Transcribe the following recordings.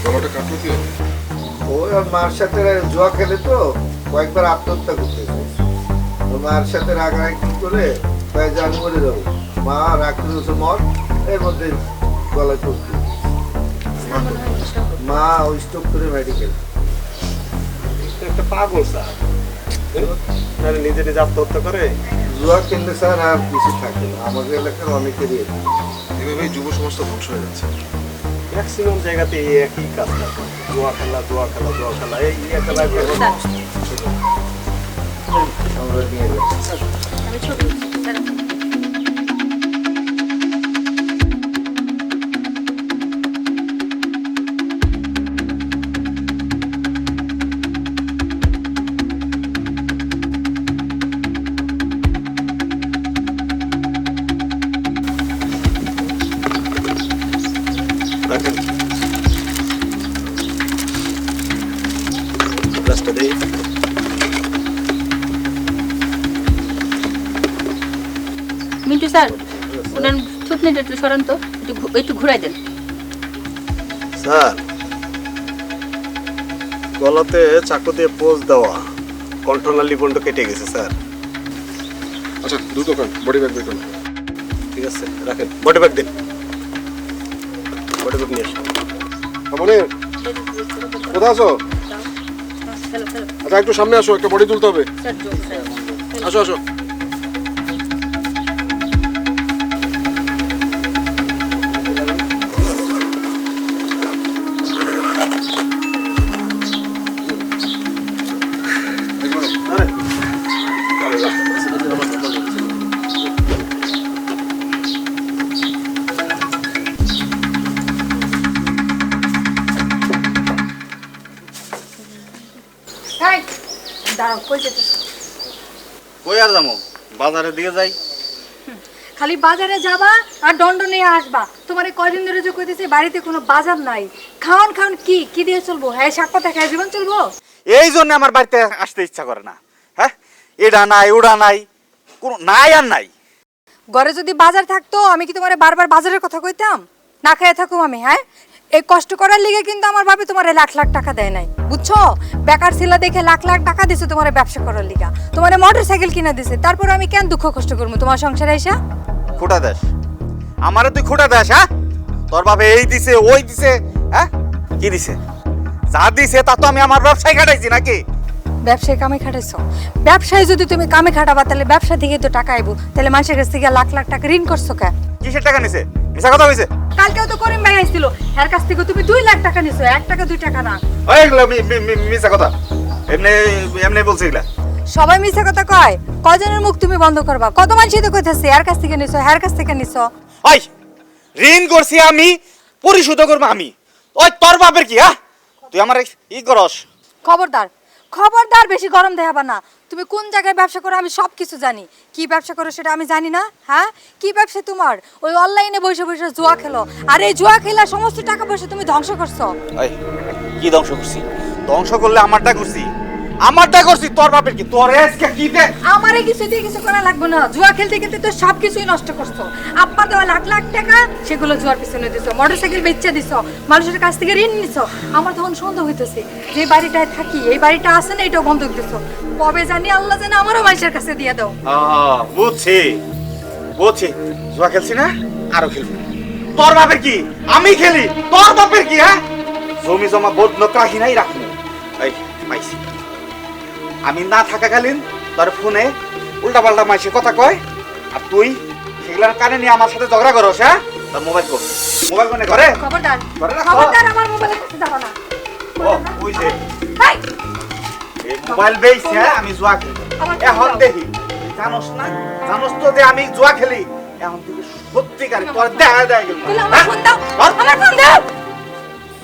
গলাটা কাটলো কি? ওই ওর মার সাথে জুয়া খেলে তো কয়েকবার আত্মহত্যা করতে চেয়েছে। ওর মার সাথে রাগারাগি করে প্রায় জান মরে যাবো। মা রাখতে দিয়েছে মর, এর মধ্যে গলায় করতে মা ওই স্ট্রোক করে মেডিকেল। একটা পাগল স্যার, নিজে নিজে আত্মহত্যা করে। জুয়া খেললে স্যার আর কিছু থাকে না, আমাদের এলাকার অনেকেরই। এভাবে যুব সমাজটা ধ্বংস হয়ে যাচ্ছে। ম্যাক্সিমাম জায়গাতে এই একই কাজ, জুয়া খেলা জুয়া খেলা জুয়া খেলা, এই খেলা আমরা নিয়ে যাচ্ছি। আমি ছবি রাস্তা দেই। মিন্টু স্যার, ওনার থুতনিটা একটু সরান তো, একটু ঘুরাই দেন। স্যার, গলাতে চাকু দিয়ে পোজ দেওয়া, কন্ট্রোলার লিবন্ড কেটে গেছে স্যার। আচ্ছা দ্রুত করেন, বডি ব্যাগ বের করেন। ঠিক আছে, রাখেন। বডি ব্যাগ দিন, বডি ব্যাগ নিয়ে আসুন। মানে কোথায় আছো? চলো চলো আচ্ছা একটু সামনে আসো, একটা বডি তুলতে হবে। স্যার, আসো আসো। এই দাঁড়াও, কই যেতেছ? কই আর যাবো? বাজারের দিকে যাই। খালি বাজারে যাবা আর দণ্ড নিয়ে আসবা। তোমার এই কয়দিন ধরে যে কইতেছে বাড়িতে কোনো বাজার নাই, খাওন খাওন কি দিয়ে চলবো? হ্যাঁ, শাক পাতা খায় জীবন চলবো? এই জন্য আমার বাড়িতে আসতে ইচ্ছা করে না। হ্যাঁ, এটা নাই ওটা নাই, কোনো নাই আর নাই। ঘরে যদি বাজার থাকতো আমি কি তোমার বারবার বাজারের কথা কইতাম? না খেয়ে থাকুম আমি? হ্যাঁ, এই কষ্ট করার লিগে কিন্তু আমার বাবা তোমার লাখ লাখ টাকা দেয় নাই, বুঝছো? বেকার ছিলা দেখে লাখ লাখ টাকা দিছে তোমার ব্যবসা করার লিগা, তোমার মোটর সাইকেল কিনা দিছে। তারপর আমি কেন দুঃখ কষ্ট করবো তোমার সংসারে আইসা? খোটা দেশ আমারে, তুই খোটা দেশ? হ্যাঁ, তোর বাবা এই দিছে ওই দিছে। হ্যাঁ, কি দিছে? যা দিছে তা তো আমি আমার ব্যবসায় কাটাইছি নাকি? ব্যবসায় কামে খাটাইছ? ব্যবসায় যদি তুমি কামে খাটাবা তাহলে ব্যবসা থেকে তো টাকা আইবো, তাহলে মানুষের কাছ থেকে লাখ লাখ টাকা ঋণ করছো কে? কিসের টাকা নিছে? মিছা কথা হইছে? কালকেও তো করিম ভাই আইছিল, এর কাছ থেকে তুমি 2 লাখ টাকা নিছো, 1 টাকা 2 টাকা না। ওই এগুলো মিছা কথা, এমনি এমনি বলছি এগুলা। সবাই মিছা কথা কয়, কয়জনের মুখ তুমি বন্ধ করবা? কত মানুষই তো কইতাছে এর কাছ থেকে নিছো, এর কাছ থেকে নিছো। ওই ঋণ করছি আমি, পরিশোধ করবো আমি। ওই তোর বাপের কি? হ্যাঁ, তুই আমার ই করস? খবরদার খবরদার, বেশি গরম দেখাবা না। তুমি কোন জায়গায় ব্যবসা করো আমি সব কিছু জানি। কি ব্যবসা করো সেটা আমি জানি না? হ্যাঁ, কি ব্যবসা তোমার? ওই অনলাইনে বসে বসে জুয়া খেলো, আর এই জুয়া খেলা সমস্ত টাকা পয়সা তুমি ধ্বংস করছো। ওই কি ধ্বংস করছি? ধ্বংস করলে আমারটা করছি, আমারটা করছি। তোর বাপের কি? তোর আজকে কি দে? আমারে কিছু দিয়ে কিছু করা লাগবে না। জুয়া খেলতে খেলতে তো সব কিছুই নষ্ট করছো। আব্বা দেওয়া লাখ লাখ টাকা সেগুলো জুয়ার পিছনে দিছো, মোটরসাইকেল বেচে দিছো, মানুষের কাছ থেকে ঋণ নিছো। আমার তখন সন্দেহ হইতেছে যে বাড়িটায় থাকি, এই বাড়িটা আছে না, এটাও বন্ধক দিছো। কবে জানি আল্লাহ জানে আমারও মানুষের কাছে দিয়ে দাও। বুঝছি বুঝছি, জুয়া খেলছি না, আরো খেলবো। তোর বাপের কি? আমি খেলি, তোর বাপের কি? হ্যাঁ, জমি জমা বোধ রাখি নাই, রাখবো। এই পাইছি, আমি না থাকাকালীন তোর ফোনে উল্টা পাল্টা মাইসে কথা কয়, আর তুই সেগুলার কানে নিয়ে আমার সাথে ঝগড়া করস। হ্যাঁ, তোর মোবাইল কর, মোবাইল কোনে ঘরে? খবরদার ঘরে রাখো। খবরদার, আমার মোবাইলের কাছে যাবা না। ও ওই যে এই, এই মোবাইল বেইছে, হ্যাঁ, আমি জুয়া খেলি। এখন দেখি, জানোস না, জানোস তো যে আমি জুয়া খেলি। এখন থেকে সত্যিকারে তোর দেখা দেয় গেল। তুই আমার ফোন দাও, আমার ফোন দাও।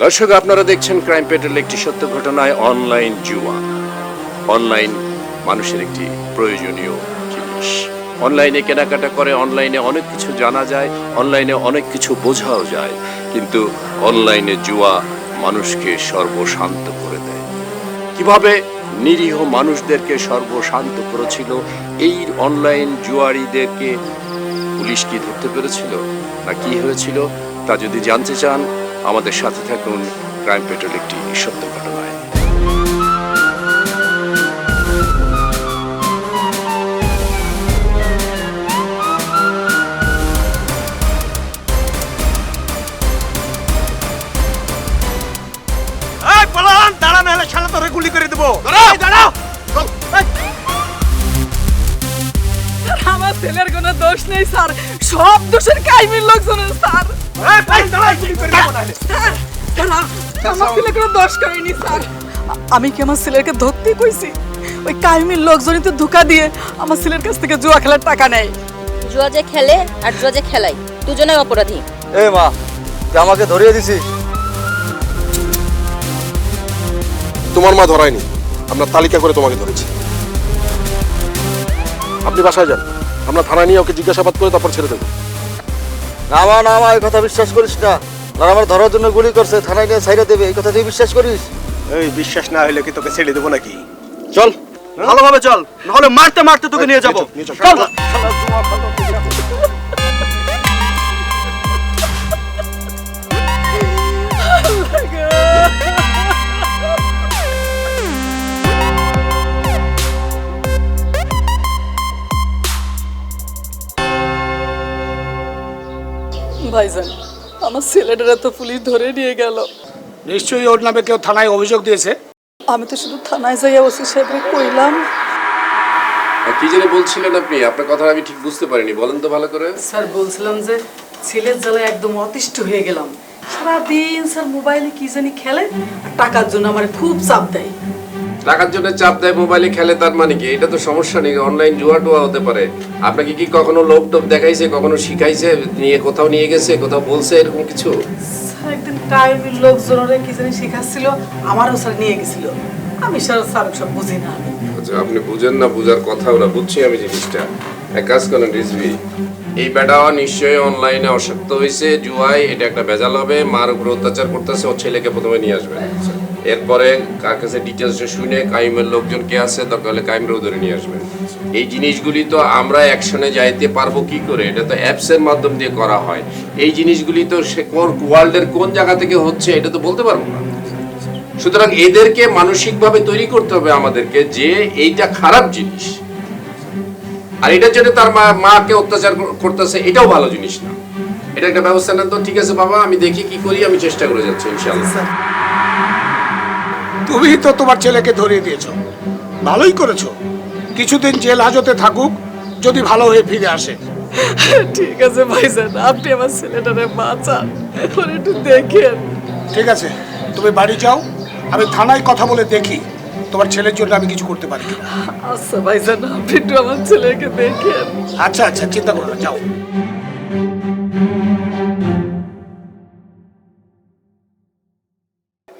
দর্শক, আপনারা দেখছেন ক্রাইম পেট্রোল, একটি সত্য ঘটনায় অনলাইন জুয়া। অনলাইন মানুষের একটি প্রয়োজনীয় জিনিস। অনলাইনে কেনাকাটা করে, অনলাইনে অনেক কিছু জানা যায়, অনলাইনে অনেক কিছু বোঝাও যায়, কিন্তু অনলাইনে জুয়া মানুষকে সর্বশান্ত করে দেয়। কিভাবে নিরীহ মানুষদেরকে সর্বশান্ত করেছিল এই অনলাইন জুয়ারিদেরকে পুলিশ কি ধরতে পেরেছিল না কি হয়েছিল তা যদি জানতে চান আমাদের সাথে থাকুন ক্রাইম পেট্রোল একটি সত্য ঘটনায়। এই পলান, দাঁড়া না হলে শালা তোরে গুলি করে দেবো। এই দাঁড়াও। আমার ছেলের কোনো দোষ নেই স্যার, সব দোষের কাইমির লোকজনের স্যার। এই পলান, দাঁড়া, গুলি করে দেবো নাহলে। স্যার, আমার ছেলে কোনো দোষ করেনি স্যার। আমি কি আমার ছেলেকে ধরতে কইছি? ওই কাইমির লোকজনই তো ধোঁকা দিয়ে আমার ছেলের কাছ থেকে জুয়া খেলার টাকা নেয়। জুয়া যে খেলে আর জুয়া যে খেলাই দুজনেই অপরাধী। এই মা, তুই আমাকে ধরিয়ে দিছিস। তোমার মা ধরায়নি, আমরা তালিকা করে তোমাকে ধরেছি। আপনি বাসায় যান, আমরা থানায় নিয়ে ওকে জিজ্ঞাসাবাদ করে তারপর ছেড়ে দেবো। না মা, না মা, এই কথা বিশ্বাস করিস না। আর আমার ধরার জন্য গুলি করছে, থানায় নিয়ে ছাইরা দেবে, এই কথা তুই বিশ্বাস করিস? এই বিশ্বাস না হলে কি তোকে ছেড়ে দেবো নাকি? চল, ভালোভাবে চল, নাহলে মারতে মারতে তোকে নিয়ে যাবো। নিয়ে চল। চল। ভাইজান, আমার ছেলেটারা তো পুলিশ ধরে নিয়ে গেল। নিশ্চয়ই ওর নামে কেউ থানায় অভিযোগ দিয়েছে। আমি তো শুধু থানায় যাইয়া ওসি সাহেবকে কইলাম। কি যেন বলছিলেন আপনি? আপনার কথা আমি ঠিক বুঝতে পারিনি, বলেন তো ভালো করে। স্যার বলছিলাম যে ছেলের জ্বালায় একদম অতিষ্ঠ হয়ে গেলাম। সারাদিন স্যার মোবাইলে কি জানি খেলে আর টাকার জন্য আমার খুব চাপ দেয়। টাকার জন্য চাপ দেয়, মোবাইলে খেলে, তার মানে কি? এটা তো সমস্যা নেই, অনলাইন জুয়া টুয়া হতে পারে। আপনাকে কি কখনো লোভ টোপ দেখাইছে, কখনো শিখাইছে, নিয়ে কোথাও নিয়ে গেছে, কোথাও বলছে এরকম কিছু? স্যার একদিন কাইমির লোকজনরা কি জানি শিখাচ্ছিল, আমারও স্যার নিয়ে গেছিল। আমি স্যার সব বুঝি না। আচ্ছা, আপনি বুঝেন না, বুঝার কথা ওরা, বুঝছি আমি জিনিসটা। এক কাজ করেন রিজভি, এই বেটাও নিশ্চয়ই অনলাইনে আসক্ত হয়েছে জুয়ায়, এটা একটা ভেজাল হবে। মার উপর অত্যাচার করতেছে, ওর ছেলেকে প্রথমে নিয়ে আসবে। এরপরে কার কাছে ডিটেলসটা শুনে কাইমের লোকজন কে আছে, দরকার হলে কাইমরাও ধরে নিয়ে আসবে। এই জিনিসগুলি তো আমরা অ্যাকশনে যাইতে পারবো কি করে? এটা তো অ্যাপসের মাধ্যম দিয়ে করা হয়। এই জিনিসগুলি তো সে ওয়ার্ল্ডের কোন জায়গা থেকে হচ্ছে এটা তো বলতে পারবো না। সুতরাং এদেরকে মানসিকভাবে তৈরি করতে হবে আমাদেরকে যে এইটা খারাপ জিনিস, আর এটার জন্য তার মাকে অত্যাচার করতেছে, এটাও ভালো জিনিস না। এটা একটা ব্যবস্থা নেন তো। ঠিক আছে বাবা, আমি দেখি কি করি, আমি চেষ্টা করে যাচ্ছি ইনশাআল্লাহ। তুমি তো তোমার ছেলেকে ধরিয়ে দিয়েছো, ভালোই করেছো। কিছুদিন জেল হাজতে থাকুক, যদি ভালো হয়ে ফিরে আসে। ঠিক আছে ভাইজান, আপনি আমার ছেলেটারে বাঁচান, ওর একটু দেখেন। ঠিক আছে, তুমি বাড়ি যাও, আমি থানায় কথা বলে দেখি তোমার ছেলের জন্য আমি কিছু করতে পারি কিনা। আচ্ছা ভাইজান, আপনি একটু আমার ছেলেকে দেখেন। আচ্ছা আচ্ছা, চিন্তা করো না, যাও।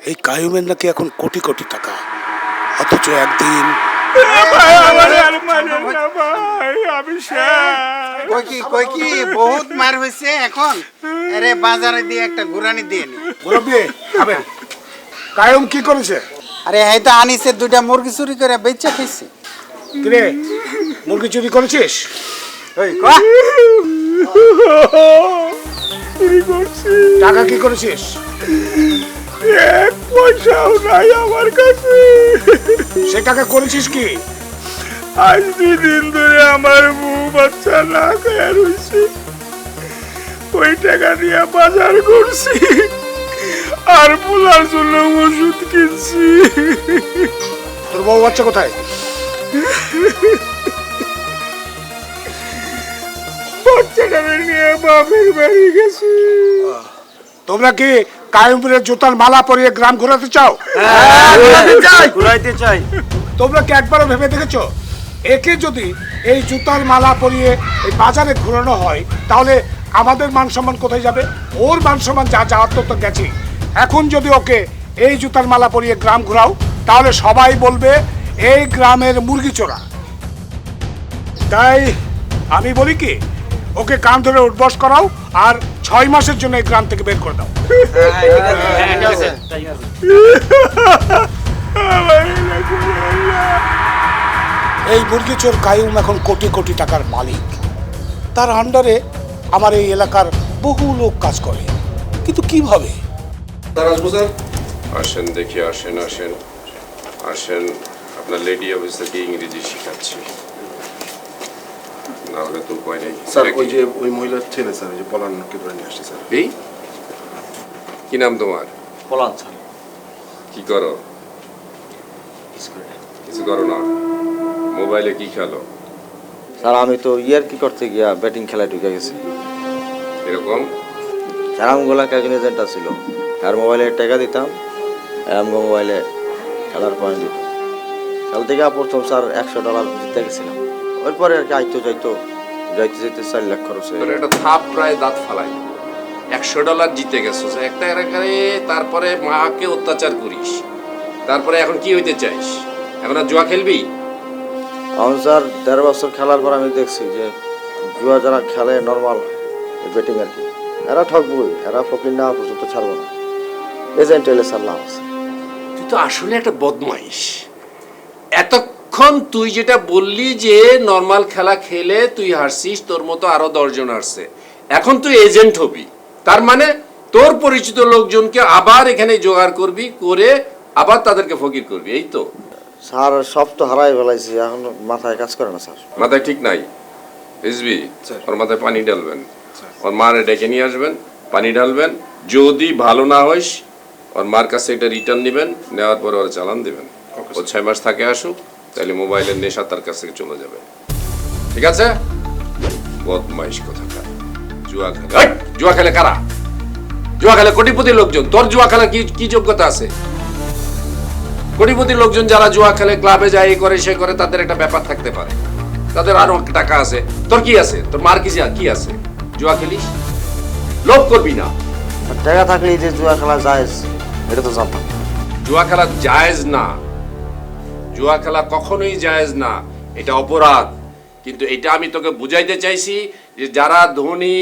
এই কায়ুমের নাকি এখন কোটি কোটি টাকা, অথচ একদিন কই কি বহুত মার হয়েছে এখন। আরে বাজারে দিয়ে একটা গুরানি দিয়ে নি। মুরব্বি খাবেন? কায়ুম কি করেছে? আরে এই তো আনিসে দুইটা মুরগি চুরি করে বেচে খেয়েছে। কিরে, মুরগি চুরি করেছিস? ওই ক চুরি করছিস? টাকা কি করেছিস? এক পয়সাও নাই আমার কাছে। সে টাকা করেছিস কি? আজ 2 দিন ধরে আমার বউ বাচ্চা না খেয়ে রয়েছে, ওই টাকা দিয়ে বাজার করছি আর পোলার জন্য ওষুধ কিনছি। তোর বউ বাচ্চা কোথায়? বাচ্চাটা নিয়ে বাপের বাড়ি গেছি। তোমরা কি কায়ুমের জুতার মালা পরিয়ে গ্রাম ঘোরাতে চাও? ঘুরাইতে চাই। তোমরা কি একবারও ভেবে দেখেছো, একে যদি এই জুতার মালা পরিয়ে এই বাজারে ঘোরানো হয় তাহলে আমাদের মান সম্মান কোথায় যাবে? ওর মান সম্মান যা যাওয়ার তো গেছে। এখন যদি ওকে এই জুতার মালা পরিয়ে গ্রাম ঘোরাও তাহলে সবাই বলবে এই গ্রামের মুরগি চোরা। তাই আমি বলি কি, ওকে কান ধরে উঠবস করাও আর 6 মাসের জন্য এই গ্রাম থেকে বের করে দাও। এই মুরগি চোর কায়ুম এখন কোটি কোটি টাকার মালিক। তার আন্ডারে আমার এই এলাকার বহু লোক কাজ করে, কিন্তু কিভাবে? স্যার আসবো স্যার। আসেন দেখি, আসেন আসেন আসেন। আপনার লেডি অফিসারকে ইংরেজি শেখাচ্ছি, না হলে তো উপায় নেই। স্যার ওই যে ওই মহিলার ছেলে স্যার, ওই যে পলানকে ধরে নিয়ে আসছে স্যার। এই কি নাম তোমার? বলান স্যার। কি করো? কিছু করো না। মোবাইলে কি খেলো? স্যার আমি তো ইয়ার কি করতে গিয়া ব্যাটিং খেলায় ঢুকে গেছি। এরকম শ্যামগোলা একজন এজেন্ট ছিল, আর মোবাইলে টাকা দিতাম, আমগো মোবাইলে খেলার পয়েন্ট দিত। কাল থেকে প্রথম স্যার $100 জিতে গেছিলাম। ওরপরে আর কি আইতো যাইতে যেতে 4 লাখ খরচ হয়ে তোর একটা থাপ প্রায় দাঁত ফালাই। $100 জিতে গেছো একটা এলাকায়, তারপরে মাকে অত্যাচার করিস, তারপরে এখন কি হইতে চাইস? এখন আর জুয়া খেলবি? আমার স্যার 13 বছর খেলার পর আমি দেখছি যে জুয়া যারা খেলে নর্মাল ব্যাটিং আর কি, এরা ঠকবই, এরা ফকির না পর্যন্ত ছাড়বো না। এজেন্ট এলে সারলাম আছে। তুই তো আসলে একটা বদমাইশ। এতক্ষণ তুই যেটা বললি যে নর্মাল খেলা খেলে তুই হারছিস, তোর মতো আরো 10 জন হারছে, এখন তুই এজেন্ট হবি, তার মানে তোর পরিচিত লোকজনকে আবার এখানে জোগাড় করবি, করে আবার তাদেরকে ফকির করবি, এই তো? স্যার সব তো হারাই ফেলাইছি, এখন মাথায় কাজ করে না স্যার। মাথায় ঠিক নাই বুঝবি? ওর মাথায় পানি ঢালবেন, ওর মারে ডেকে নিয়ে আসবেন, পানি ঢালবেন। যদি ভালো না হইস ওর মার কাছে একটা রিটার্ন নেবেন, নেওয়ার পরে ওরা চালান দেবেন। ও 6 মাস থাকে আসুক, তাহলে মোবাইলের নেশা তার কাছ থেকে চলে যাবে। ঠিক আছে? বদমাইশ কোথাকার। জুয়া খেলে, জুয়া খেলে কারা? জুয়া খেলে কোটিপতি লোকজন। তোর জুয়া খেলার কি যোগ্যতা আছে? কোটিপতি লোকজন যারা জুয়া খেলে, ক্লাবে যায়, এই করে সে করে, তাদের একটা ব্যাপার থাকতে পারে, তাদের আরো টাকা আছে। তোর কি আছে? তোর মার কি আছে? জুয়া খেলিস, লোভ করবি না। টাকা থাকলে যে জুয়া খেলা জায়েজ, এটা তো জানতাম। জুয়া খেলা জায়েজ না, জুয়া খেলা কখনোই জায়েজ না, এটা অপরাধ। কিন্তু এটা আমি তোকে বুঝাইতে চাইছি যে যারা ধনী,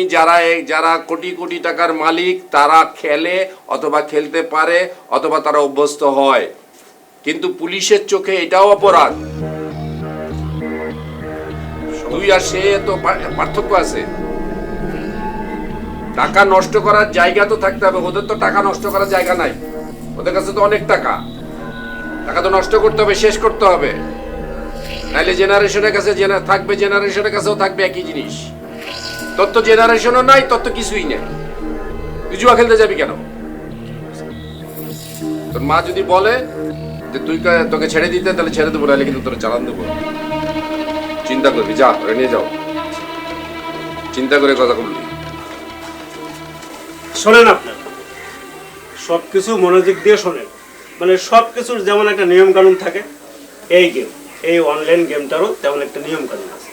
যারা কোটি কোটি টাকার মালিক, তারা খেলে অথবা খেলতে পারে অথবা তারা অভ্যস্ত হয়, কিন্তু পুলিশের চোখে এটাও অপরাধ। তুই আর সে তো পার্থক্য আছে। টাকা নষ্ট করার জায়গা তো থাকতে হবে, ওদের তো টাকা নষ্ট করার জায়গা নাই। ওদের কাছে তো অনেক টাকা, টাকা তো নষ্ট করতে হবে, শেষ করতে হবে, নাইলে জেনারেশনের কাছে থাকবে, জেনারেশনের কাছেও থাকবে একই জিনিস। তোর তো জেনারেশনও নাই, তোর তো কিছুই নেই, তুই জুয়া খেলতে যাবি কেন? তোর মা যদি বলে যে তোকে ছেড়ে দিতে, তাহলে ছেড়ে দেবো, নাহলে কিন্তু তোর চালান দেবো। চিন্তা করবি, যা ওরে নিয়ে যাও, চিন্তা করে কথা বলবি। শোনেন, আপনার সবকিছু মনোযোগ দিয়ে শোনেন। মানে সবকিছুর যেমন একটা নিয়ম কানুন থাকে, এই অনলাইন গেমটারও তেমন একটা নিয়ম কানুন আছে।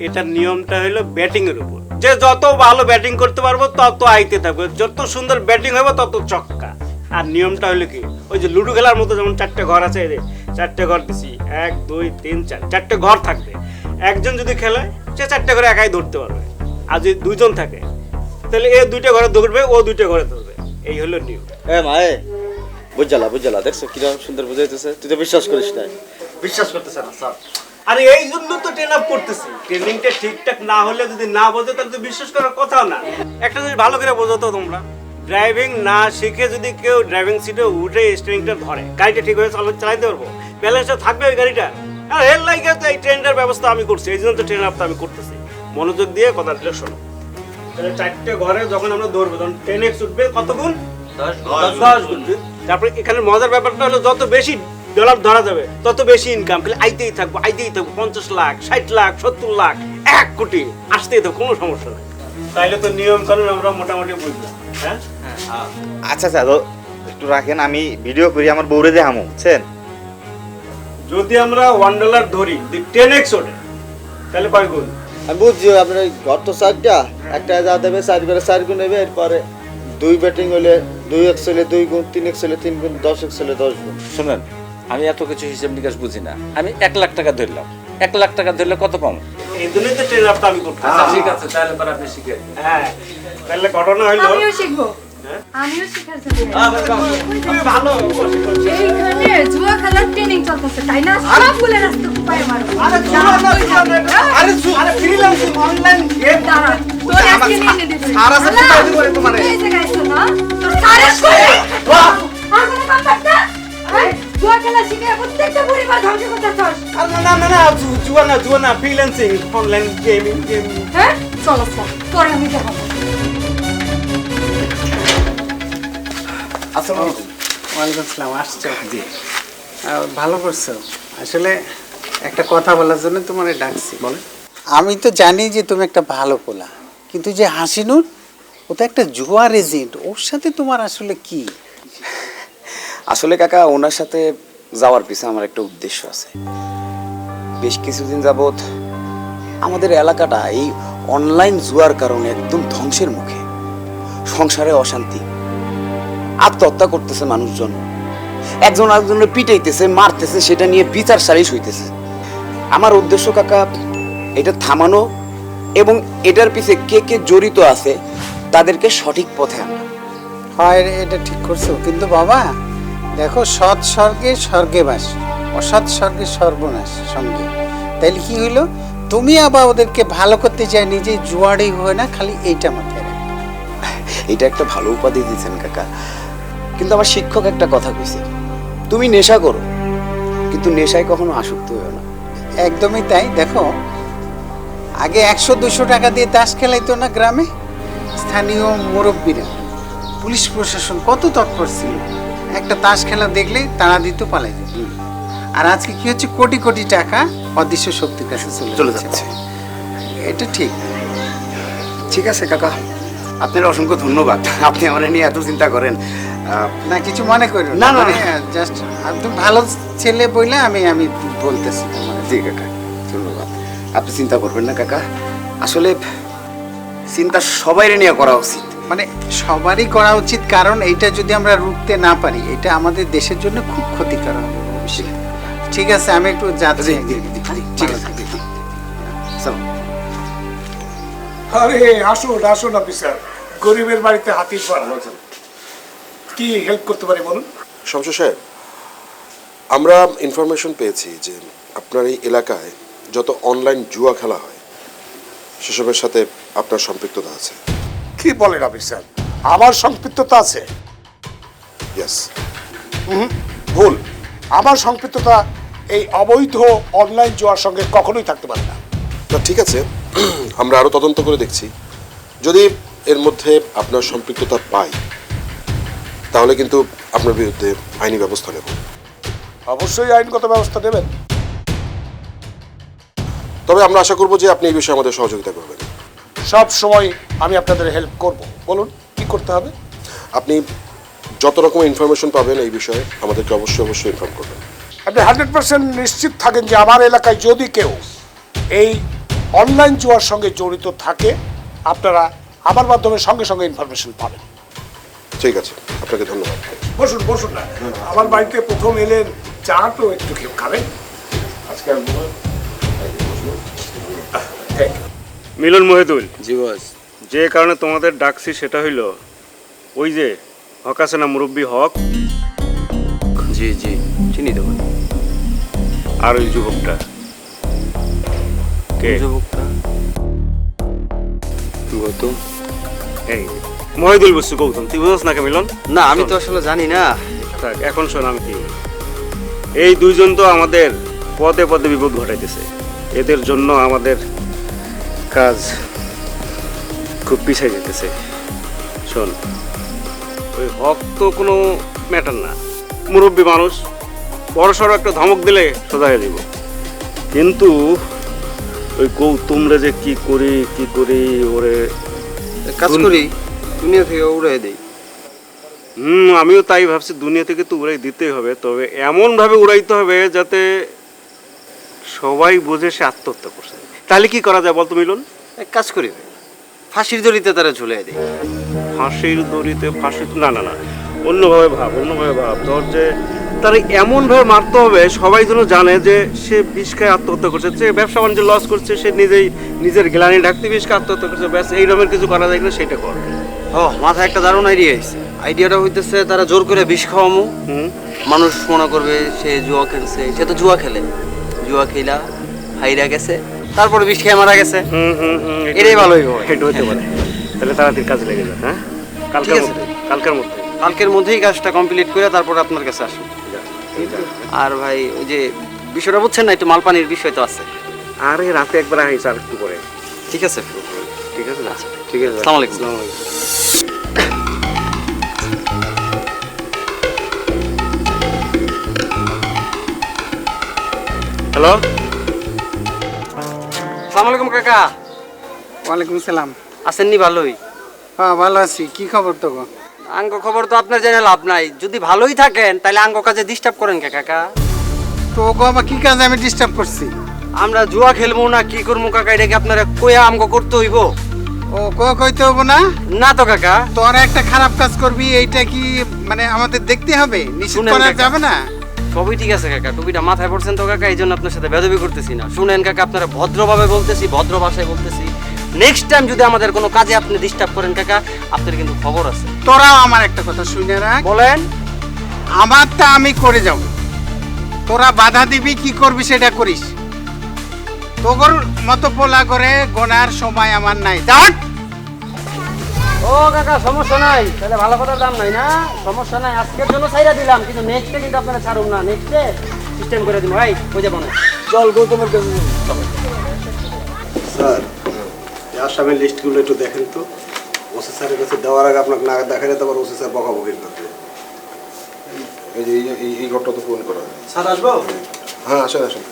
এটার নিয়মটা হলো ব্যাটিং এর উপর। যে যত ভালো ব্যাটিং করতে পারবো তত আইতে থাকবে, যত সুন্দর ব্যাটিং হবে তত চক্কা। আর নিয়মটা হলো কি, ওই যে লুডো খেলার মতো, যেমন 4টে ঘর আছে, এই 4টে ঘর দিছি, 1 2 3 4, 4টে ঘর থাকবে। একজন যদি খেলে সে 4টে ঘরে একাই ধরতে পারবে, আর যদি 2 জন থাকে তাহলে এ 2টে ঘরে ধরবে, ও 2টে ঘরে ধরবে। এই হলো নিয়ম। মায়ে বুঝালা দেখছো কিরকম সুন্দর বুঝাইতেছে। তুই তো বিশ্বাস করিস না? বিশ্বাস করতেছে না স্যার। আরে এই জন্য তো ট্রেন আপ করতেছি। ট্রেনিংটা ঠিকঠাক না হলে, যদি না বোঝে, তাহলে তো বিশ্বাস করার কথাও না। একটা জিনিস ভালো করে বোঝো তো তোমরা, ড্রাইভিং না শিখে যদি কেউ ড্রাইভিং সিটে উঠে স্টিয়ারিংটা ধরে, গাড়িটা ঠিকভাবে চালাতে পারবো? ব্যালেন্সটা থাকবে ওই গাড়িটা? আর এর লাগে তো এই ট্রেনটার ব্যবস্থা আমি করছি, এই জন্য তো ট্রেন আপটা আমি করতেছি। মনোযোগ দিয়ে কথাটা শোনো। তাহলে 4টে ঘরে যখন আমরা দৌড়বো, তখন 10x উঠবে কত গুণ? 10 গুণ। তারপরে এখানে মজার ব্যাপারটা হলো, যত বেশি ডলার ধরা যাবে তত বেশি ইনকাম। খালি আইতেই থাকবো 50 লাখ, 60 লাখ, 70 লাখ, 1 কোটি আসতেই থাকবো, কোনো সমস্যা নাই। তাইলে তো নিয়ম কানুন আমরা মোটামুটি বুঝলাম। হ্যাঁ, আচ্ছা স্যার একটু রাখেন, আমি ভিডিও করি, আমার বউরে দেখামো, বুঝছেন? যদি আমরা $1 ধরি, 10x ওঠে, তাহলে কয় গুণ? আমি বুঝছি, আপনার ঘর তো 4টা, একটা যা দেবে 4 করে 4 গুণ নেবে। এরপরে 2 ব্যাটিং হলে 2x হলে 2 গুণ, 3x হলে 3 গুণ, 10x হলে 10 গুণ। শুনেন, আমি এত কিছু হিসাব নিকাশ বুঝি না। আমি 1 লাখ টাকা ধরলাম, 1 লাখ টাকা ধরলে কত পাবো? এই জন্যই তো ট্রেন আপটা আমি করতে। ঠিক আছে, তাহলে পরে আপনি শিখেন। হ্যাঁ, তাহলে ঘটনা হইলো, আমিও শিখবো, আমিও শেখার জন্য। ভালো এইখানে জুয়া খেলার ট্রেনিং চলতেছে, তাই না? সবগুলো রাস্তা উপায় মারো। আরে ফ্রিল্যান্সিং অনলাইন গেম দাঁড়া, তোর আজকে নিয়ে নে দেব। সারা সাথে তাই করে তোমারে। এই জায়গায় এসো না, তোর সারা কি করতেছস? আর না না না জুয়া না ফ্রিল্যান্সিং অনলাইন গেমিং হ্যাঁ চলো চল তোরে আমি দেখাবো। আসসালামু আলাইকুম। ওয়ালাইকুম আসসালাম। আসছো? জি। ভালো করছো। আসলে একটা কথা বলার জন্য তোমারে ডাকছি। বলে আমি তো জানি যে তুমি একটা ভালো পোলা, কিন্তু যে হাসিনুর ও তো একটা জুয়ার এজেন্ট, ওর সাথে তোমার আসলে কি? আসলে কাকা ওনার সাথে যাওয়ার পিছনে আমার একটা উদ্দেশ্য আছে। বেশ কিছুদিন যাবৎ আমাদের এলাকাটা এই অনলাইন জুয়ার কারণে একদম ধ্বংসের মুখে। সংসারে অশান্তি, আত্মহত্যা করতেছে মানুষজন, একজন আরেকজনের পিটাইতেছে, মারতেছে, সেটা নিয়ে বিচার সালিশ হইতেছে। আমার উদ্দেশ্য কাকা এটা থামানো এবং এটার পিছে কে কে জড়িত আছে তাদেরকে সঠিক পথে আনা। হয় এটা ঠিক করছো, কিন্তু বাবা দেখো সৎ স্বর্গে স্বর্গে বাস, অসৎ স্বর্গে সর্বনাশ সঙ্গে। তাইলে কি হইলো, তুমি আবার ওদেরকে ভালো করতে চাই, নিজে জুয়াড়ি হয় না, খালি এইটা মাথায় রাখো। এটা একটা ভালো উপাধি দিয়েছেন কাকা, কিন্তু আমার শিক্ষক একটা কথা কইছে, তুমি নেশা করো কিন্তু নেশায় কখনো আসক্ত হইও না। একদমই তাই। দেখো আগে 100-200 টাকা দিয়ে তাস খেলাইতো না গ্রামে, স্থানীয় মুরব্বীরা, পুলিশ প্রশাসন কত তৎপর ছিল, একটা তাস খেলা দেখলে তারা দিত, পালাই যেত। আর আজকে কি হচ্ছে, কোটি কোটি টাকা অদৃশ্য শক্তির কাছে চলে যাচ্ছে। এটা ঠিক। ঠিক আছে কাকা, আপনার অসংখ্য ধন্যবাদ, আপনি আমার নিয়ে এত চিন্তা করেন। না কিছু মনে করি না, না, জাস্ট তুমি ভালো ছেলে বইলে আমি বলতেছি তোমার। জি কাকা ধন্যবাদ, আপনি চিন্তা করবেন না কাকা। আসলে চিন্তা সবাই নিয়ে করা উচিত, মানে সবারই করা উচিত, কারণ এইটা যদি আমরা রুখতে না পারি এটা আমাদের দেশের জন্য খুব ক্ষতিকর হবে ভবিষ্যতে। ঠিক আছে, আমি একটু যাচ্ছি। ঠিক আছে। চলো। আরে আসুন আসুন অফিসার, গরিবের বাড়িতে হাতির পাড়া। কি হেল্প করতে পারি বলুন? শমশের সাহেব, আমরা ইনফরমেশন পেয়েছি যে আপনার এই এলাকায় যত অনলাইন জুয়া খেলা হয় সেসবের সাথে আপনার সম্পৃক্ততা আছে। কি বলেন অফিসার, আমার সম্পৃক্ততা আছে? ইয়েস। ভুল, আমার সম্পৃক্ততা এই অবৈধ অনলাইন জুয়ার সঙ্গে কখনোই থাকতে পারে না। না ঠিক আছে, আমরা আরও তদন্ত করে দেখছি, যদি এর মধ্যে আপনার সম্পৃক্ততা পাই তাহলে কিন্তু আপনার বিরুদ্ধে আইনি ব্যবস্থা নেব। অবশ্যই আইনগত ব্যবস্থা নেবেন, তবে আমরা আশা করব যে আপনি এই বিষয়ে আমাদের সহযোগিতা করবেন। সব সময় আমি আপনাদের হেল্প করব। বলুন কি করতে হবে? আপনি যত রকম ইনফরমেশন পাবেন এই বিষয়ে আমাদেরকে অবশ্যই ইনফর্ম করবেন। আপনি 100% নিশ্চিত থাকেন যে আমার এলাকায় যদি কেউ এই অনলাইন জুয়ার সঙ্গে জড়িত থাকে আপনারা আমার মাধ্যমে সঙ্গে সঙ্গে ইনফরমেশন পাবেন। ঠিক আছে, আপনাকে ধন্যবাদ। বসুন বসুন না, আমার বাড়িতে প্রথম এলেন, চা তো একটু কেউ খাবেন আজকে। মিলন মহিদুল, জি বস। যে কারণে তোমাদের ডাকছি সেটা হইল ওই যে হক আছে না, মুরব্বী হক, জি জি চিনি দেবো। আর ওই যুবকটা কে? যুবকটা গৌতম। এই মহিদুল বসু গৌতম, তুই বুঝছ না কে মিলন? না আমি তো আসলে জানি না। থাক, এখন শোন আমি কি, এই দুইজন তো আমাদের পদে পদে বিপদ ঘটাইতেছে, এদের জন্য আমাদের কাজ খুব পিছিয়ে যেতেছে। শোন, ওই হক তো কোনো ম্যাটার না, মুরব্বী মানুষ, বড় সড়ো একটা ধমক দিলে সোজা হয়ে দিব, কিন্তু ওই গৌতমরা যে কি করি ওরে কাজ করি দুনিয়া থেকে উড়াই দেই। আমিও তাই ভাবছি, দুনিয়া থেকে তো উড়াই দিতেই হবে, তবে এমন ভাবে উড়াইতে হবে যাতে সবাই বোঝে সে আত্মহত্যা করছে। তাহলে কি করা যায় বলতো মিলন? এক কাজ করি, ফাঁসির দড়িতে তারা ঝুলিয়ে দেয়। ফাঁসির দড়িতে? ফাঁসি না না না, অন্যভাবে ভাব তোর, যে তারা এমনভাবে মারতে হবে সবাই যেন জানে যে সে বিষ খায় আত্মহত্যা করছে, সে ব্যবসা বাণিজ্য লস করছে, সে নিজের গ্লানি ঢাকতে বিষ খায় আত্মহত্যা করছে, ব্যাস এই রকমের কিছু করা যায় কিনা সেটা কর। ও মাথায় একটা দারুণ আইডিয়া আছে। আইডিয়াটা হইতেছে তারা জোর করে বিষ খাওয়ামো, মানুষ মনে করবে সে জুয়া খেলছে, সে তো জুয়া খেলে, জুয়া খেলা হাইরা গেছে, তারপরে বিষ খেয়ে মারা গেছে। এটাই ভালোই হয়, এটা হতে পারে। তাহলে তাড়াতাড়ি কাজ লেগে যায়। হ্যাঁ, কালকের মধ্যেই কাজটা কমপ্লিট করে তারপর আপনার কাছে আসুন। আর ভাই ওই যে বিষয়টা বুঝছেন না, একটু মালপানির বিষয় তো আছে। আরে রাতে একবার আইস আর একটু করে। ঠিক আছে ঠিক আছে না? আচ্ছা ঠিক আছে। আসসালামু আলাইকুম। আসসালামু আলাইকুম। হ্যালো, আসসালামু আলাইকুম কাকা। ওয়ালাইকুম সালাম। আছেন নি? ভালোই। হ্যাঁ ভালো আছি। কি খবর তো? আঙ্গ খবর তো আপনার জেনে লাভ নাই। যদি ভালোই থাকেন তাহলে আঙ্গ কাজে ডিস্টার্ব করেন কে কাকা? তো ওগো আমার কি কাজে আমি ডিস্টার্ব করছি? আমরা জুয়া খেলবো না কি করবো কাকা, এটা কি আপনারা কইয়া আমগো করতে হইব? ও কইতে হবো না? না তো কাকা। তোরা একটা খারাপ কাজ করবি, এইটা কি মানে আমাদের দেখতে হবে? নিষেধ শুনেন করা কাকা। যাবে না? সবই ঠিক আছে কাকা, টুপিটা মাথায় পড়ছেন তো কাকা, এই জন্য আপনার সাথে বেদবি করতেছি না। শুনেন কাকা, আপনারা ভদ্রভাবে বলতেছি, ভদ্র ভাষায় বলতেছি। নেক্সট টাইম যদি আমাদের কোনো কাজে আপনি ডিস্টার্ব করেন কাকা, আপনার কিন্তু খবর আছে। তোরাও আমার একটা কথা শুনে রাখ। বলেন। আমারটা আমি করে যাব, তোরা বাধা দিবি, কি করবি সেটা করিস। তোর মতো পোলা করে গোনার সময় আমার নাই। যাক ও কাকা সমস্যা নাই, তাহলে ভালো কথার দাম নাই না, সমস্যা নাই। আজকের জন্য ছাইরা দিলাম, কিন্তু নেক্সটে কিন্তু আপনারা ছাড়ুন না। নেক্সটে সিস্টেম করে দিব। ভাই কই যাবো না? চল গৌতমের কাছে স্যার, আসামের লিস্টগুলো একটু দেখেন তো। ওসি স্যারের কাছে দেওয়ার আগে আপনাকে না দেখালে তো আবার ওসি স্যার বকাবকি করতে। এই যে এই ঘরটা তো পূরণ করা হয়। স্যার আসবো? হ্যাঁ আসেন আসেন।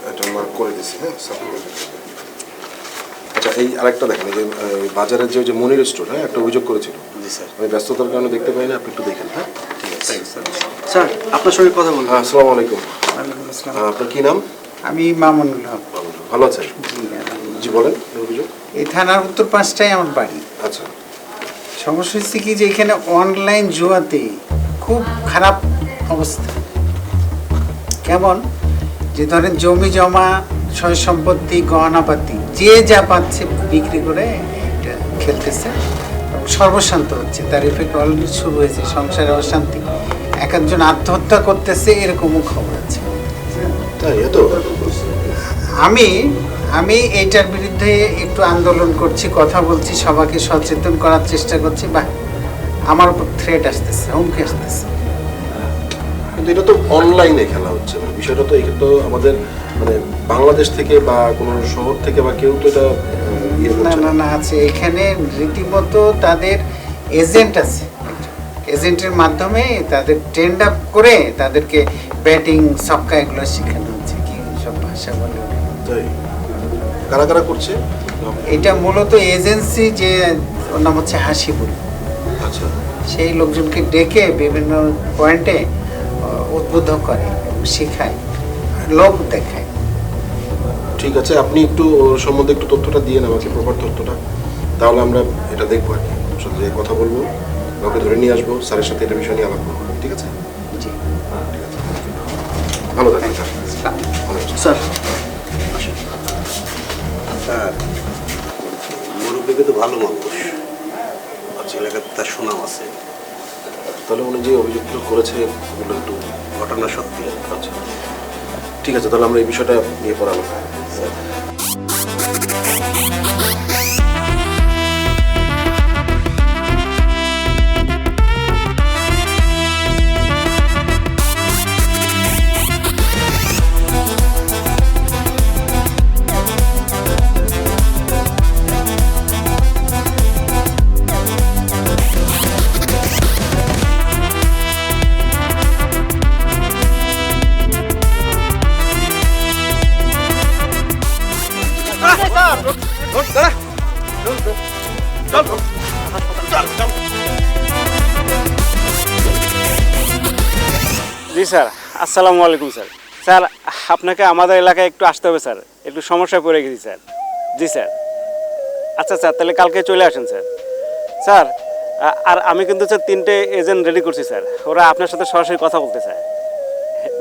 এটা মার্ক করে দিচ্ছি। হ্যাঁ স্যার। আচ্ছা এই আরেকটা দেখেন, এই যে বাজারের যে মনির স্টোর, হ্যাঁ একটা অভিযোগ করেছিল। জি স্যার। আমি ব্যস্ততার কারণে দেখতে পাই না, আপনি একটু দেখেন। হ্যাঁ ঠিক আছে স্যার। স্যার আপনার সঙ্গে কথা বলবো। আসসালামু আলাইকুম। ওয়ালাইকুম আসসালাম। আপনার কি নাম? আমি মামুনুল হক। ভালো আছেন? জি বলেন অভিযোগ। এই থানার উত্তর পাঁচটায় আমার বাড়ি। আচ্ছা সমস্যা হচ্ছে কি যে এখানে অনলাইন জুয়াতে খুব খারাপ অবস্থা। কেমন যে ধরেন জমি জমা, সয় সম্পত্তি, গহনাপাতি যে যা পাচ্ছে বিক্রি করে এটা খেলতেছে, সর্বশান্ত হচ্ছে। তার এফেক্ট অলরেডি শুরু হয়েছে, সংসারে অশান্তি, এক একজন আত্মহত্যা করতেছে, এরকমও খবর আছে। তাই এত আমি এইটার বিরুদ্ধে একটু আন্দোলন করছি, কথা বলছি, সবাইকে সচেতন করার চেষ্টা করছি। বা আমার উপর থ্রেট আসতেছে, হুমকি আসতেছে। কিন্তু এটা তো অনলাইনে খেলা হচ্ছে, মানে বিষয়টা তো এটা তো আমাদের মানে বাংলাদেশ থেকে বা কোনো শহর থেকে বা কেউ তো এটা না আছে এখানে রীতিমতো তাদের এজেন্ট আছে, এজেন্টের মাধ্যমে তাদের ট্রেন্ড আপ করে তাদেরকে ব্যাটিং ছক্কা এগুলো শেখানো হচ্ছে। কি সব ভাষা বলে তাই কারা কারা করছে? এটা মূলত এজেন্সি, যে ওর নাম হচ্ছে হাসিবুল। আচ্ছা সেই লোকজনকে ডেকে বিভিন্ন পয়েন্টে উদ্বুদ্ধ করে, শেখায়, লোক দেখায়। ঠিক আছে, আপনি একটু ওর সম্বন্ধে একটু তথ্যটা দিয়ে আমাকে, প্রপার তথ্যটা, তাহলে আমরা এটা দেখবো আর কি। ওর সাথে যে কথা বলবো, ওকে ধরে নিয়ে আসবো, স্যারের সাথে এটা বিষয় নিয়ে আলাপ করবো। ঠিক আছে? জি ঠিক আছে, ভালো থাকেন স্যার। স্যার স্যার, মুরব্বী কিন্তু ভালো মানুষ, আচ্ছা এলাকাতে তার সুনাম আছে। তাহলে উনি যে অভিযোগগুলো করেছে ওগুলো একটু ঘটনা সত্যি। আচ্ছা ঠিক আছে, তাহলে আমরা এই বিষয়টা নিয়ে পড়াবো। জি স্যার, আসসালামু আলাইকুম স্যার। স্যার আপনাকে আমাদের এলাকায় একটু আসতে হবে স্যার, একটু সমস্যায় পড়ে গেছি স্যার। জি স্যার। আচ্ছা স্যার, তাহলে কালকে চলে আসেন স্যার। স্যার আর আমি কিন্তু স্যার 3টে এজেন্ট রেডি করছি স্যার, ওরা আপনার সাথে সরাসরি কথা বলতে চায়।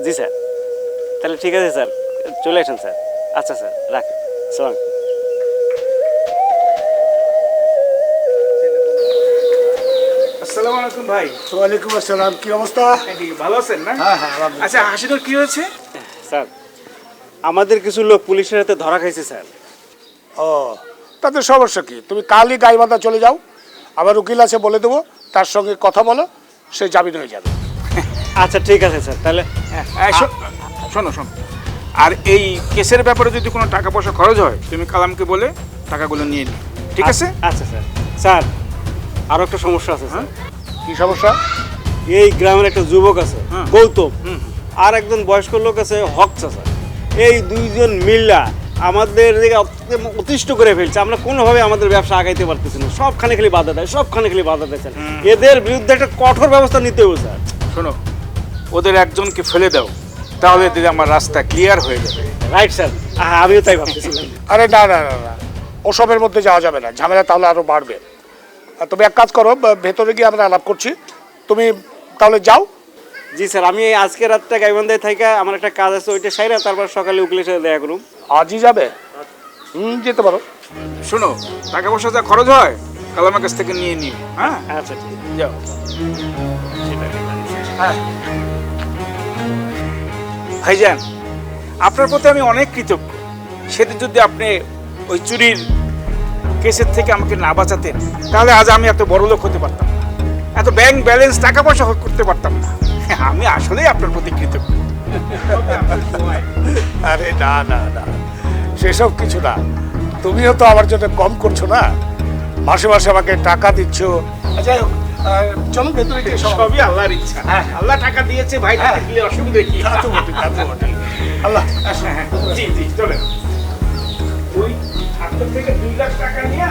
জি স্যার, তাহলে ঠিক আছে স্যার, চলে আসেন স্যার। আচ্ছা স্যার, রাখি। সালাম। আসসালামু আলাইকুম ভাই। ওয়ালাইকুম আসসালাম। কি অবস্থা? ভালো আছেন না? হ্যাঁ হ্যাঁ। আচ্ছা হাসিনুর কি হয়েছে? স্যার আমাদের কিছু লোক পুলিশের হাতে ধরা খাইছে স্যার। ও, তাদের সমস্যা কি? তুমি কালই গাইবান্ধা চলে যাও, আমার উকিল আছে বলে দেবো, তার সঙ্গে কথা বলো, সে জামিন হয়ে যাবে। আচ্ছা ঠিক আছে স্যার, তাহলে শোনো শোনো, আর এই কেসের ব্যাপারে যদি কোনো টাকা পয়সা খরচ হয় তুমি কালামকে বলে টাকাগুলো নিয়ে নিও, ঠিক আছে? আচ্ছা স্যার। স্যার আরো একটা সমস্যা আছে স্যার। কি সমস্যা? এই গ্রামের একটা যুবক আছে গৌতম, আর একজন বয়স্ক লোক আছে হক চাচা। এই দুইজন মিল্লা আমাদের দিকে অতিষ্ঠ করে ফেলছে। আমরা কোনোভাবে আমাদের ব্যবসা আগাইতে পারতেছি না, সবখানে খালি বাধা দেয়, সবখানে খালি বাধা দেয় স্যার। এদের বিরুদ্ধে একটা কঠোর ব্যবস্থা নিতে হবে স্যার। শোনো, ওদের একজনকে ফেলে দাও, তাহলে দিদি আমার রাস্তা ক্লিয়ার হয়ে যাবে। রাইট স্যার, আমিও তাই ভাবতেছিলাম। আরে না না না না, ওসবের মধ্যে যাওয়া যাবে না, ঝামেলা তাহলে আরো বাড়বে। আর তুমি এক কাজ করো, ভেতরে গিয়ে আমরা আলাপ করছি, তুমি তাহলে যাও। জি স্যার, আমি আজকে রাতটা গাইবান্ধায় থাইকা আমার একটা কাজ আছে, ওইটা সাইরা তারপর সকালে উকিলের সাথে দেখা করুন। আজই যাবে? যেতে পারো। শোনো, টাকা পয়সা যা খরচ হয় কালামের কাছ থেকে নিয়ে নিও। হ্যাঁ আচ্ছা ঠিক আছে, যাও। হ্যাঁ ভাইজান, আপনার প্রতি আমি অনেক কৃতজ্ঞ। সেদিন যদি আপনি ওই চুরির কেসের থেকে আমাকে না বাঁচাতেন, তাহলে আজ আমি এত বড় লোক হতে পারতাম না, এত ব্যাংক ব্যালেন্স টাকা পয়সা করতে পারতাম না। আমি আসলেই আপনার প্রতি কৃতজ্ঞ। আরে না না না, সেসব কিছু না। তুমিও তো আমার জন্য কম করছো না, মাসে মাসে আমাকে টাকা দিচ্ছ। যাই হোক, চলো ভেতরে গিয়ে সবই আল্লাহর ইচ্ছা। আল্লাহ টাকা দিয়েছে ভাই, দিলে অসুবিধা কি? আল্লাহ, হ্যাঁ জি জি, চলে ওই আপনার থেকে 2 লাখ টাকা নিয়ে।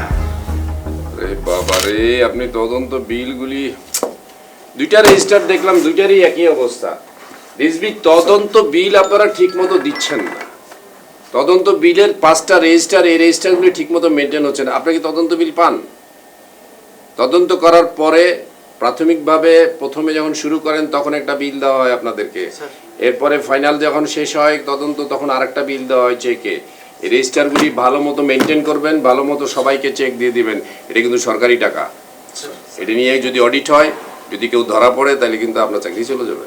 আরে বাবা রে, আপনি তদন্ত বিলগুলি দুইটা রেজিস্টার দেখলাম, দুইটারই একই অবস্থা। রিজভি, তদন্ত বিল আপনারা ঠিক মতো দিচ্ছেন না। তদন্ত বিলের 5টা রেজিস্টার, এই রেজিস্টারগুলি ঠিক মতো মেনটেন হচ্ছে না। আপনি কি তদন্ত বিল পান? তদন্ত করার পরে প্রাথমিকভাবে প্রথমে যখন শুরু করেন তখন একটা বিল দেওয়া হয় আপনাদেরকে, এরপরে ফাইনাল যখন শেষ হয় তদন্ত, তখন আরেকটা বিল দেওয়া হয় চেকে। এই রেজিস্টারগুলি ভালো মতো মেনটেন করবেন, ভালো মতো সবাইকে চেক দিয়ে দিবেন। এটা কিন্তু সরকারি টাকা। এটা নিয়ে যদি অডিট হয়, যদি কেউ ধরা পড়ে, তাহলে কিন্তু আপনার চাকরি চলে যাবে।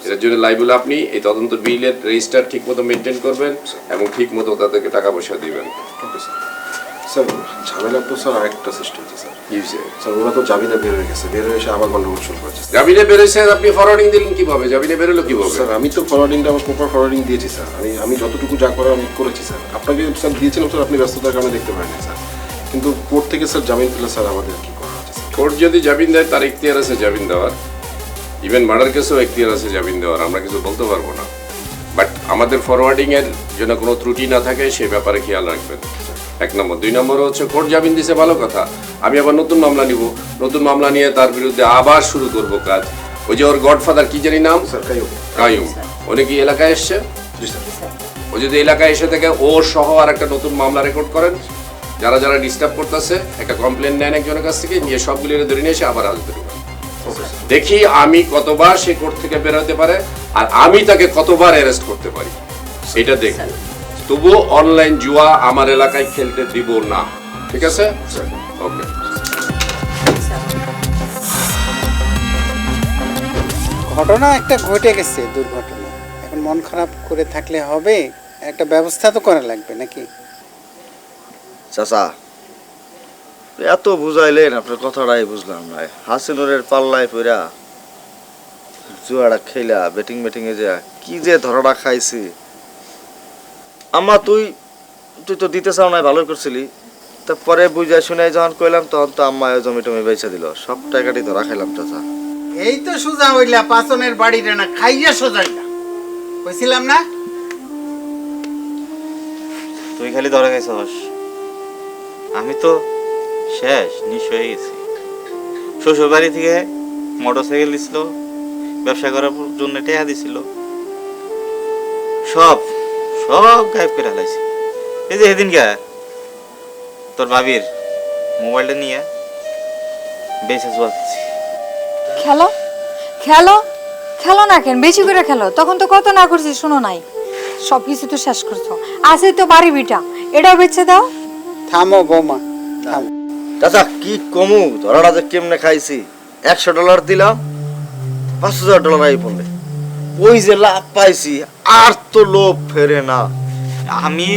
এটার জন্য লাইবুল আপনি এই তদন্ত বিলের রেজিস্টার ঠিক মতো মেনটেন করবেন এবং ঠিক মতো তাদেরকে টাকা পয়সা দিবেন। স্যার ঝামেলা তো স্যার আরেকটা সৃষ্টি হচ্ছে স্যার। কি হয়েছে স্যার? ওরা তো জামিনে বের হয়ে গেছে, বের হয়ে এসে আবার গন্ডগোল শুরু করেছে। জামিনে বেরোয়েছে, আপনি ফরওয়ার্ডিং দিলেন কিভাবে? জামিনে বেরোলো কিভাবে? স্যার আমি তো ফরওয়ার্ডিংটা আমার প্রপার ফরওয়ার্ডিং দিয়েছি স্যার। আমি যতটুকু যা করার আমি করেছি স্যার। আপনাকে স্যার দিয়েছিলাম স্যার, আপনি ব্যস্ততার কারণে দেখতে পারেন স্যার। কিন্তু কোর্ট থেকে স্যার জামিন পেলে স্যার আমাদের কি করা হচ্ছে স্যার? কোর্ট যদি জামিন দেয় তার ইখতিয়ার আছে জামিন দেওয়ার, ইভেন মার্ডার কেসেও ইখতিয়ার আছে জামিন দেওয়ার, আমরা কিছু বলতে পারবো না। বাট আমাদের ফরওয়ার্ডিংয়ের যেন কোনো ত্রুটি না থাকে সেই ব্যাপারে খেয়াল রাখবেন, 1 নম্বর। 2 নম্বর হচ্ছে কোর্ট জামিন দিছে ভালো কথা, আমি আবার নতুন মামলা নিব, নতুন মামলা নিয়ে তার বিরুদ্ধে আবার শুরু করব কাজ। ওই যে ওর গডফাদার কি জানি নাম, স্যার কাইয়ুম, উনি কি এলাকায় এসছে? জি স্যার। ও যদি এলাকায় এসে থেকে ও সহ আর একটা নতুন মামলা রেকর্ড করেন, যারা যারা ডিস্টার্ব করতেছে একটা কমপ্লেন নেন একজনের কাছ থেকে, নিয়ে সবগুলি ধরে নিয়ে এসে আবার হাজতে ঢুকেন। দেখি আমি কতবার সে কোর্ট থেকে বের হতে পারে আর আমি তাকে কতবার অ্যারেস্ট করতে পারি, এটা দেখব। তবুও অনলাইন জুয়া আমার এলাকায় খেলতে দিব না, ঠিক আছে? ওকে। ঘটনা একটা ঘটে গেছে, দুর্ঘটনা। এখন মন খারাপ করে থাকলে হবে? একটা ব্যবস্থা তো করা লাগবে নাকি? চাচা, এত বুঝাইলেন, আপনার কথাটাই বুঝলাম না। হাসিনুরের পাল্লায় পইরা জুয়াটা খেলা, বেটিং এ যা কি যে ধরাটা খাইছি। আম্মা তুই তো দিতে চাও না, ভালো করছিলি। তারপরে বুঝা শুনে যখন কইলাম তখন তো আম্মা জমি টমি বেচা দিল, সব টাকাটি ধরা খাইলাম চাচা। এই তো সোজা হইলা পাচনের বাড়িটা না খাইয়া সোজাইলা, কইছিলাম না? তুই খালি ধরা খাইছস, আমি তো শেষ নিঃস হয়ে গেছি। শ্বশুর বাড়ি থেকে মোটরসাইকেল দিছিল, ব্যবসা করার জন্য টাকা দিছিল, সব সব গায়েব করে হালাইছি। এই যে সেদিন গা তোর ভাবির মোবাইলটা নিয়ে বেঁচে চলছি। খেলো খেলো খেলো না কেন? বেশি করে খেলো। তখন তো কত না করছি, শোনো নাই? সব কিছু তো শেষ করছো। আছে তো বাড়ি বিটা, এটাও বেচে দাও। থামো বৌমা, থামো। চাচা কি কমু, ধরাটা যে কেমনে খাইছি। $100 দিলাম, $5000 আই পড়লে। ওই যে লাভ পাইছি, আর তো লোভ ফেরে না। আমি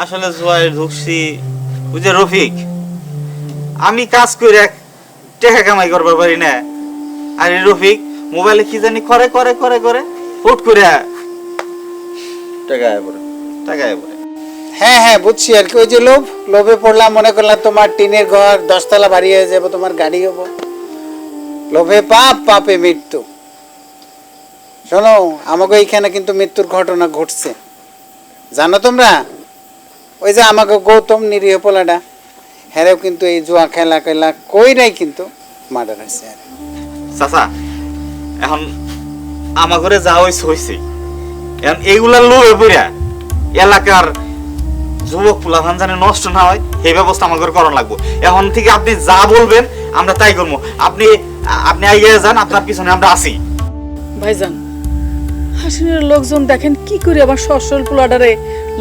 আসলে জুয়ায় ঢুকছি, ওই যে রফিক, আমি কাজ করে টাকা কামাই করবার পারি না, আর এই রফিক মোবাইলে কি জানি করে করে করে করে হুট করে টাকা আয় পড়ে টাকা আয় পড়ে। হ্যাঁ হ্যাঁ বুঝছি আর কি, ওই যে লোভে পড়লাম, মনে করলাম তোমার টিনের ঘর 10 তলা বাড়ি হয়ে যাবো, তোমার গাড়ি হবো। লোভে পাপ, পাপে মৃত্যু। শোনো, আমাকে এইখানে কিন্তু মৃত্যুর ঘটনা ঘটছে, জানো তোমরা? ওই যে আমাকে গৌতম নিরীহ পোলাটা, হ্যারেও কিন্তু এই জুয়া খেলা কইরাই কিন্তু মার্ডার হয়েছে। আর চাচা এখন আমার ঘরে যা হয়েছে এখন এইগুলার লোভে পড়া এলাকার যুবক পোলাভান জানে নষ্ট না হয় সেই ব্যবস্থা আমার ঘরে করানো লাগবো। এখন থেকে আপনি যা বলবেন আমরা তাই করবো। আপনি আপনি এগিয়ে যান, আপনার পিছনে আমরা আছি। ভাইজান, হাসিনের লোকজন দেখেন কি করে আমার সসল পোলাডারে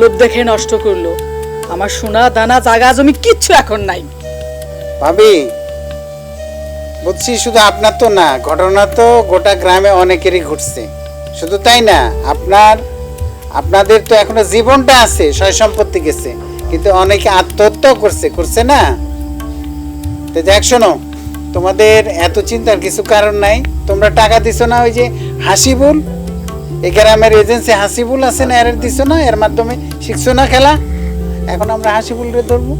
লোভ দেখে নষ্ট করলো। আমার সোনা দানা জায়গা জমি কিচ্ছু এখন নাই। ভাবি বুঝছি, শুধু আপনার তো না, ঘটনা তো গোটা গ্রামে অনেকেরই ঘটছে। শুধু তাই না, আপনাদের তো এখনো জীবনটা আছে, সয় সম্পত্তি গেছে, কিন্তু অনেকে আত্মহত্যাও করছে না? তো দেখ, শোনো, তোমাদের এত চিন্তার কিছু কারণ নাই। তোমরা টাকা দিছো না ওই যে হাসিবুল, এই গ্রামের এজেন্সি হাসিবুল আছে না, এর দিছো না, এর মাধ্যমে শিখছো না খেলা। এখন আমরা হাসিবুলরে ধরবো।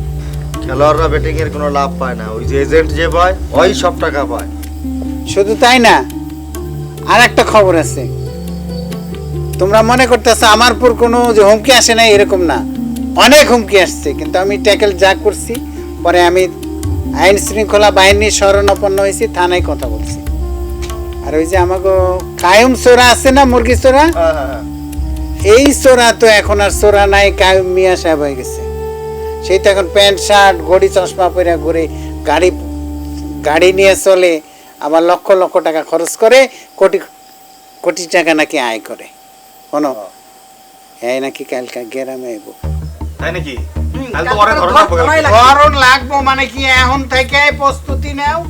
খেলোয়াড়রা ব্যাটিং এর কোনো লাভ পায় না, ওই যে এজেন্ট যে পায় ওই সব টাকা পায়। শুধু তাই না, আর একটা খবর আছে। তোমরা মনে করতেছো আমার পর কোনো যে হুমকি আসে না, এরকম না, অনেক হুমকি আসছে, কিন্তু আমি ট্যাকেল যা করছি, পরে আমি আইন শৃঙ্খলা বাহিনীর শরণাপন্ন হয়েছি, থানায় কথা বলছি। আর ওই যে আমাকে কায়ুম চোরা আছে না, মুরগি চোরা, এই চোরা তো এখন আর চোরা নাই, কায়ুম মিয়া সাহেব হয়ে গেছে। সেই তো এখন প্যান্ট শার্ট ঘড়ি চশমা পরে ঘুরে, গাড়ি নিয়ে চলে, আবার লক্ষ লক্ষ টাকা খরচ করে, কোটি কোটি টাকা নাকি আয় করে। শোনো, এই নাকি কালকা গ্রামে আইব। তাই নাকি? ধরন লাগবো মানে কি, এখন থেকে প্রস্তুতি নাও।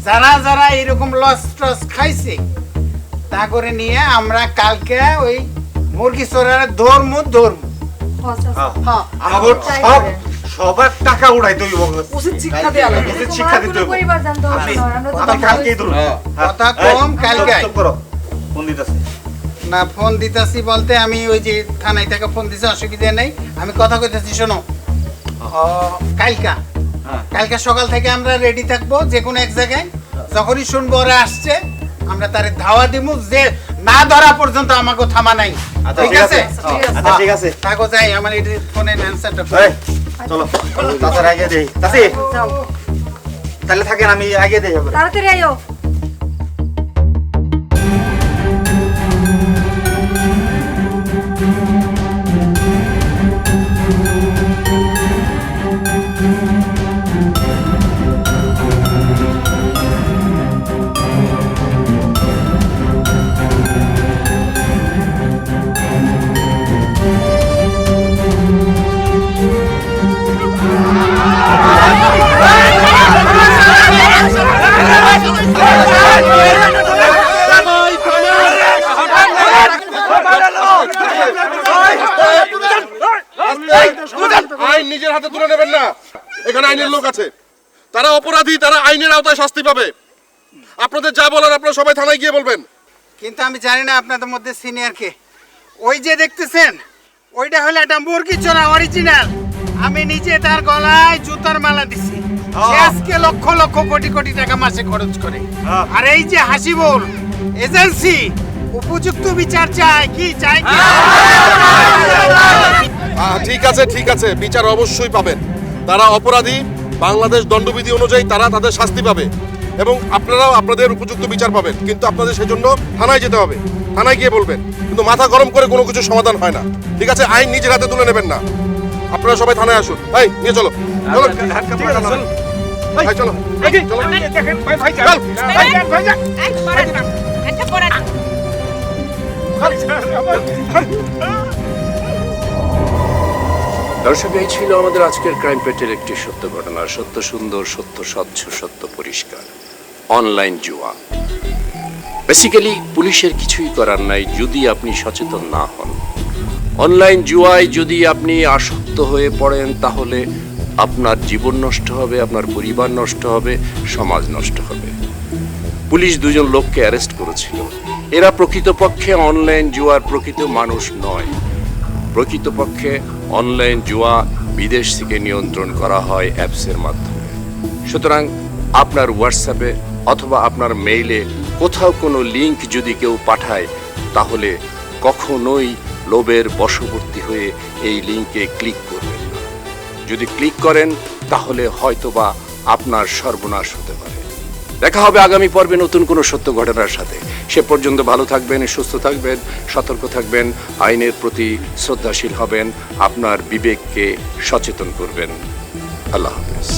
যারা যারা এরকম লস টস খাইছে তা করে নিয়ে আমরা কালকে ওই মুরগি চোরার ধর্ম। আমাকে সবার টাকা উড়াই দইব, উচিত শিক্ষা দেয়া লাগে। উচিত শিক্ষা দিতে হবে। আপনি কালকেই ধরুন। কথা কম, কালকে আয়। চুপ করো, ফোন দিতেছে না, ফোন দিতেছি বলতে আমি ওই যে থানায় থেকে ফোন দিছি, অসুবিধা নেই, আমি কথা কইতেছি। শোনো, কালকা সকাল থেকে আমরা রেডি থাকবো যে কোনো এক জায়গায়। যখনই শুনবো ওরা আসছে, আমরা তারে ধাওয়া দিব, যে না ধরা পর্যন্ত আমাকে থামা নাই। ঠিক আছে? আচ্ছা ঠিক আছে, থাকো, যাই আমার এই ফোনের অ্যান্সারটা। চলো তাড়াতাড়ি আগে দেই। চাচি তাহলে থাকেন, আমি আগে দেই। তাড়াতাড়ি আইও। আইন নিজের হাতে তুলে নেবেন না। এখানে আইনের লোক আছে, তারা অপরাধী, তারা আইনের আওতায় শাস্তি পাবে। আপনাদের যা বলার আপনারা সবাই থানায় গিয়ে বলবেন। কিন্তু আমি জানি না আপনাদের মধ্যে সিনিয়র কে। ওই যে দেখতেছেন, ওইটা হলো একটা মুরগি চোরা অরিজিনাল। আমি নিজে তার গলায় জুতার মালা দিছি। সে আজকে লক্ষ লক্ষ কোটি কোটি টাকা মাসে খরচ করে। আর এই যে হাসিবুল এজেন্সি, উপযুক্ত বিচার চায়। কি চাই? ঠিক আছে, বিচার অবশ্যই পাবেন। তারা অপরাধী, বাংলাদেশ দণ্ডবিধি অনুযায়ী তারা তাদের শাস্তি পাবে, এবং আপনারাও আপনাদের উপযুক্ত বিচার পাবেন। কিন্তু আপনাদের সেজন্য থানায় যেতে হবে, থানায় গিয়ে বলবেন। কিন্তু মাথা গরম করে কোনো কিছু সমাধান হয় না। ঠিক আছে? আইন নিজের হাতে তুলে নেবেন না। আপনারা সবাই থানায় আসুন। এই নিয়ে চলো, চলো দর্শক, এই ছিল আমাদের আজকের ক্রাইম পেটের একটি সত্য ঘটনা। সত্য সুন্দর, সত্য স্বচ্ছ, সত্য পরিষ্কার। অনলাইন জুয়া, বেসিক্যালি পুলিশের কিছুই করার নাই যদি আপনি সচেতন না হন। অনলাইন জুয়ায় যদি আপনি আসক্ত হয়ে পড়েন, তাহলে আপনার জীবন নষ্ট হবে, আপনার পরিবার নষ্ট হবে, সমাজ নষ্ট হবে। পুলিশ 2 জন লোককে অ্যারেস্ট করেছিল। এরা প্রকৃতপক্ষে অনলাইন জুয়ার প্রকৃত মানুষ নয়। প্রকৃতপক্ষে অনলাইন জুয়া বিদেশ থেকে নিয়ন্ত্রণ করা হয় অ্যাপসের মাধ্যমে। সুতরাং আপনার হোয়াটসঅ্যাপে অথবা আপনার মেইলে কোথাও কোনো লিংক যদি কেউ পাঠায়, তাহলে কখনোই লোভের বশবর্তী হয়ে এই লিংকে ক্লিক করবেন না। যদি ক্লিক করেন তাহলে হয়তোবা আপনার সর্বনাশ হতে পারে। দেখা হবে আগামী পর্বে নতুন কোনো সত্য ঘটনার সাথে। সে পর্যন্ত ভালো থাকবেন, সুস্থ থাকবেন, সতর্ক থাকবেন, আইনের প্রতি শ্রদ্ধাশীল হবেন, আপনার বিবেককে সচেতন করবেন। আল্লাহ হাফেজ।